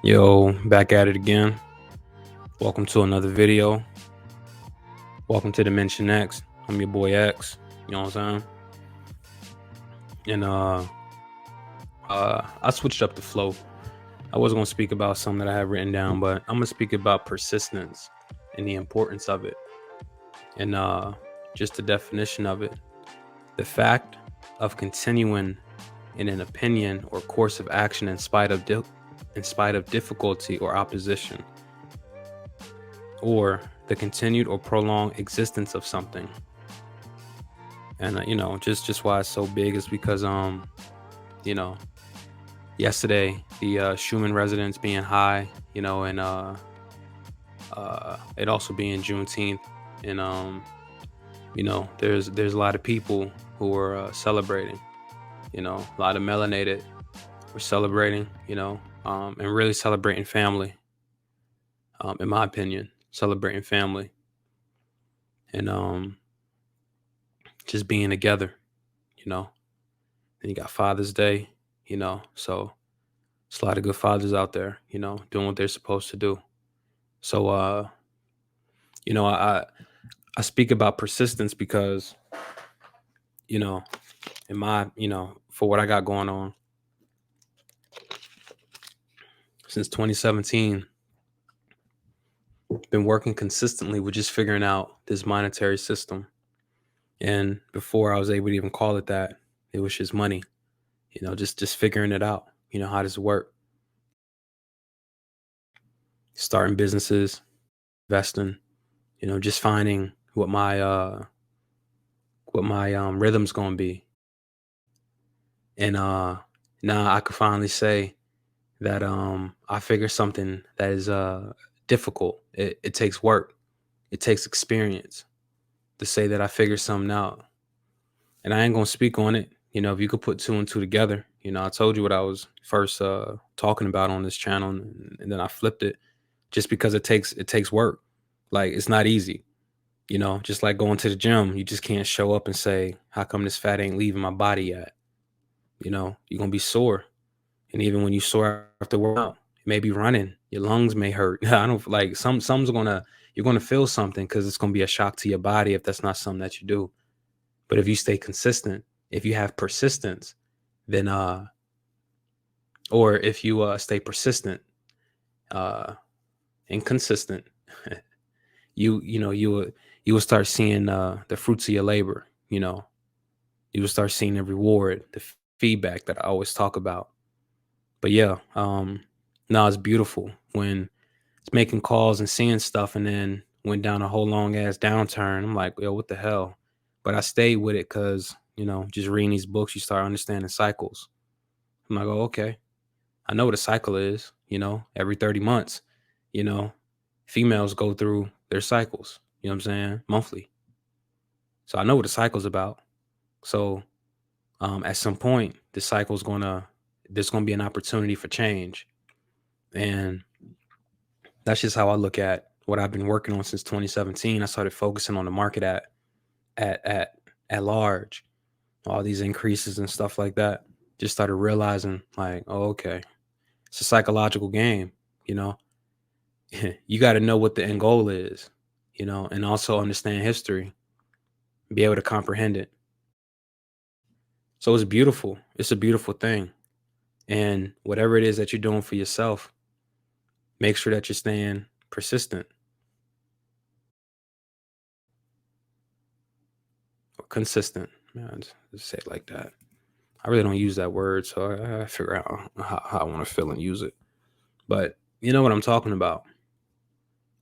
Yo, back at it again. Welcome to another video. Welcome to Dimension X. I'm your boy X. You know what I'm saying? And I switched up the flow. I was gonna speak about something that I have written down, but I'm gonna speak about persistence and the importance of it. And just the definition of it. The fact of continuing in an opinion or course of action in spite of difficulty or opposition, or the continued or prolonged existence of something. And just why it's so big is because you know yesterday the Schumann resonance being high, and it also being Juneteenth, and there's a lot of people who are celebrating. A lot of melanated were celebrating, and really celebrating family. In my opinion, celebrating family and just being together. And you got Father's Day, so it's a lot of good fathers out there, doing what they're supposed to do. So you know, I I speak about persistence because, you know, in my, for what I got going on since 2017, been working consistently with just figuring out this monetary system. And before I was able to even call it that, it was just money, just figuring it out. How does it work? Starting businesses, investing, just finding what my rhythm's gonna be. And now I could finally say that I figured something that is difficult. It takes work. It takes experience to say that I figured something out. And I ain't gonna speak on it. If you could put two and two together, I told you what I was first talking about on this channel, and then I flipped it just because it takes work. Like, it's not easy. Just like going to the gym, you just can't show up and say, "How come this fat ain't leaving my body yet?" You're gonna be sore, and even when you sore after work out, maybe running, your lungs may hurt. I don't like some's gonna you're gonna feel something because it's gonna be a shock to your body if that's not something that you do. But if you stay consistent, if you have persistence, then or if you stay persistent uh and consistent, you will start seeing the fruits of your labor. You will start seeing the reward, the feedback that I always talk about. But yeah, no, it's beautiful when it's making calls and seeing stuff, and then went down a whole long ass downturn. I'm like, yo, what the hell? But I stayed with it because, just reading these books, you start understanding cycles. I'm like, oh, okay. I know what a cycle is, every 30 months, you know, females go through their cycles, you know what I'm saying? Monthly. So I know what a cycle's about. So at some point, there's gonna be an opportunity for change. And that's just how I look at what I've been working on since 2017. I started focusing on the market at at at large, all these increases and stuff like that. Just started realizing, like, oh, okay, it's a psychological game. You know, you got to know what the end goal is, and also understand history, be able to comprehend it. So it's beautiful. It's a beautiful thing. And whatever it is that you're doing for yourself, make sure that you're staying persistent or consistent. Yeah, just say it like that. I really don't use that word, so I figure out how I want to feel and use it. But you know what I'm talking about.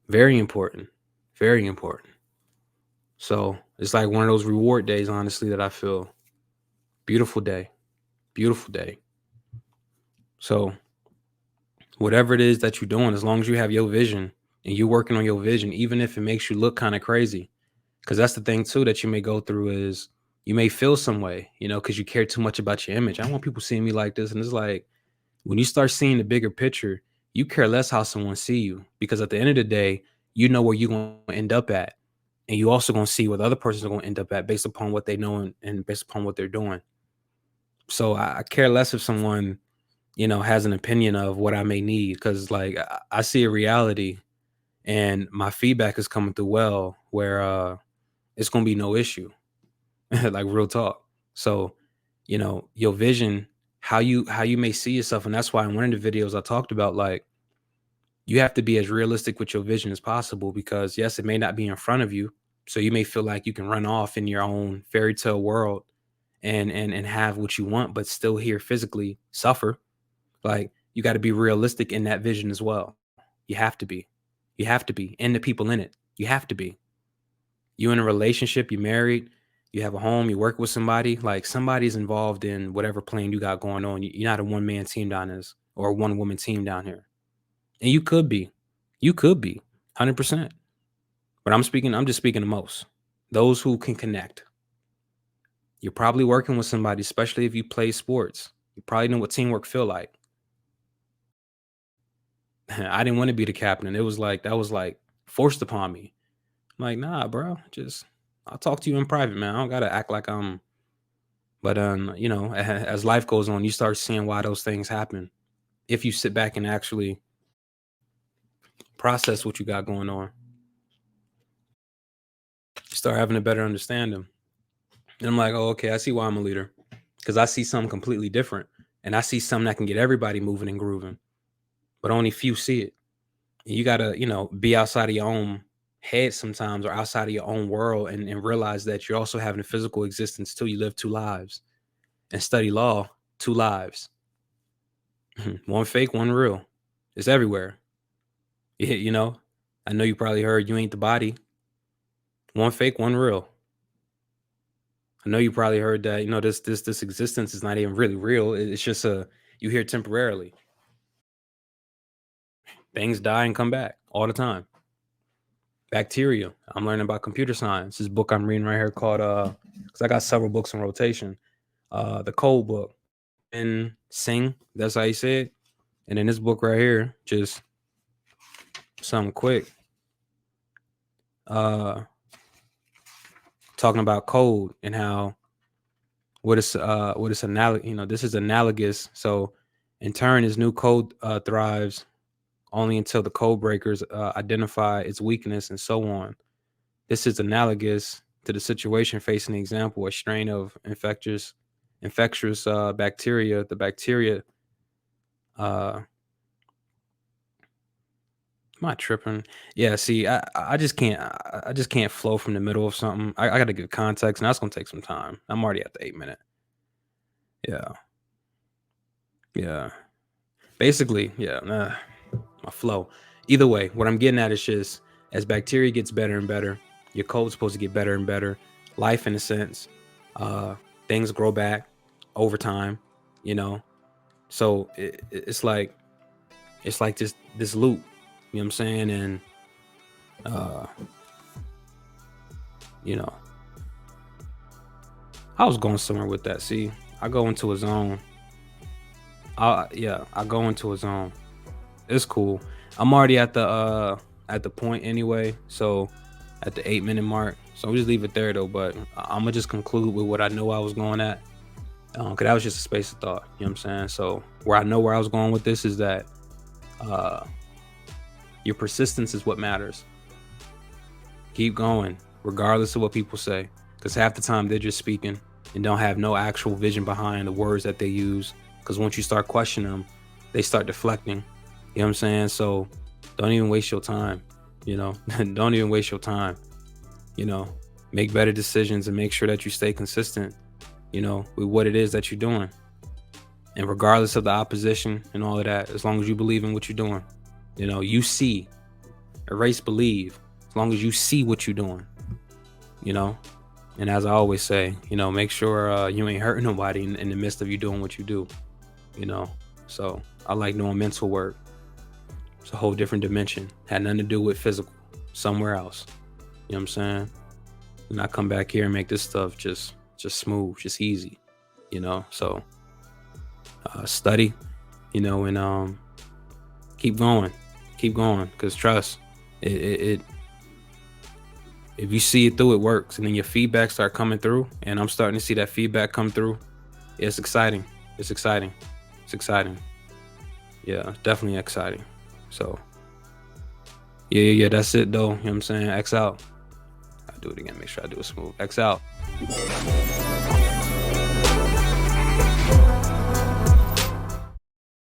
Very important. Very important. So it's like one of those reward days, honestly, that I feel. Beautiful day. Beautiful day. So whatever it is that you're doing, as long as you have your vision and you're working on your vision, even if it makes you look kind of crazy, because that's the thing too that you may go through is you may feel some way, because you care too much about your image. I want people seeing me like this, and it's like when you start seeing the bigger picture, you care less how someone see you, because at the end of the day, you know where you're going to end up at, and you also going to see where the other person's going to end up at based upon what they know and based upon what they're doing. So I care less if someone has an opinion of what I may need. Because like I see a reality, and my feedback is coming through well, where it's gonna be no issue, like real talk. So, your vision, how you may see yourself, and that's why in one of the videos I talked about, like, you have to be as realistic with your vision as possible, because yes, it may not be in front of you, so you may feel like you can run off in your own fairy tale world and have what you want, but still here physically suffer. Like, you got to be realistic in that vision as well. You have to be. You have to be. And the people in it. You have to be. You in a relationship, you married, you have a home, you work with somebody, like somebody's involved in whatever plan you got going on. You're not a one man team down this, or a one woman team down here. And you could be. You could be 100%. But I'm just speaking to most. Those who can connect. You're probably working with somebody, especially if you play sports. You probably know what teamwork feel like. I didn't want to be the captain. It was like that was like forced upon me. I'm like, nah, bro. Just I'll talk to you in private, man. I don't gotta act like I'm. But as life goes on, you start seeing why those things happen. If you sit back and actually process what you got going on, you start having a better understanding. And I'm like, oh, okay, I see why I'm a leader, because I see something completely different, and I see something that can get everybody moving and grooving, but only few see it. And you gotta, be outside of your own head sometimes, or outside of your own world, and realize that you're also having a physical existence too. You live two lives, and study law, two lives. One fake, one real. It's everywhere. Yeah, I know you probably heard you ain't the body. One fake, one real. I know you probably heard that, this existence is not even really real. It's just you here temporarily. Things die and come back all the time. Bacteria. I'm learning about computer science. This book I'm reading right here called because I got several books in rotation. The Code book. And Sing, that's how you say it. And then this book right here, just something quick. Talking about code and how what is this is analogous. So in turn, this new code thrives only until the code breakers identify its weakness, and so on. This is analogous to the situation facing the example, a strain of infectious bacteria. The bacteria, am I tripping? Yeah, see, I just can't I just can't flow from the middle of something. I gotta give context, and that's gonna take some time. I'm already at the 8 minute. Yeah, yeah. Basically, yeah, my flow. Either way, what I'm getting at is just as bacteria gets better and better, your code's supposed to get better and better. Life, in a sense, uh, things grow back over time, you know. So it's like this loop, you know what I'm saying? And uh, you know, I was going somewhere with that. See, I go into a zone. I go into a zone. It's cool. I'm already at the point anyway, so at the 8 minute mark. So we'll just leave it there though. But I'm gonna just conclude with what I know I was going at. Cause that was just a space of thought. You know what I'm saying? So where I was going with this is that uh your persistence is what matters. Keep going, regardless of what people say. Cause half the time they're just speaking and don't have no actual vision behind the words that they use. Cause once you start questioning them, they start deflecting. You know what I'm saying? So don't even waste your time, don't even waste your time, you know, make better decisions and make sure that you stay consistent, with what it is that you're doing. And regardless of the opposition and all of that, as long as you believe in what you're doing, you see, erase believe, as long as you see what you're doing, you know. And as I always say, make sure you ain't hurting nobody in the midst of you doing what you do, you know. So I like doing mental work. It's a whole different dimension. Had nothing to do with physical, somewhere else. You know what I'm saying? And I come back here and make this stuff just smooth, just easy, So study, and keep going, because trust it. If you see it through, it works, and then your feedback start coming through, and I'm starting to see that feedback come through. It's exciting. It's exciting. It's exciting. Yeah, definitely exciting. So yeah, that's it though. You know what I'm saying? X out. I do it again. Make sure I do it smooth. X out.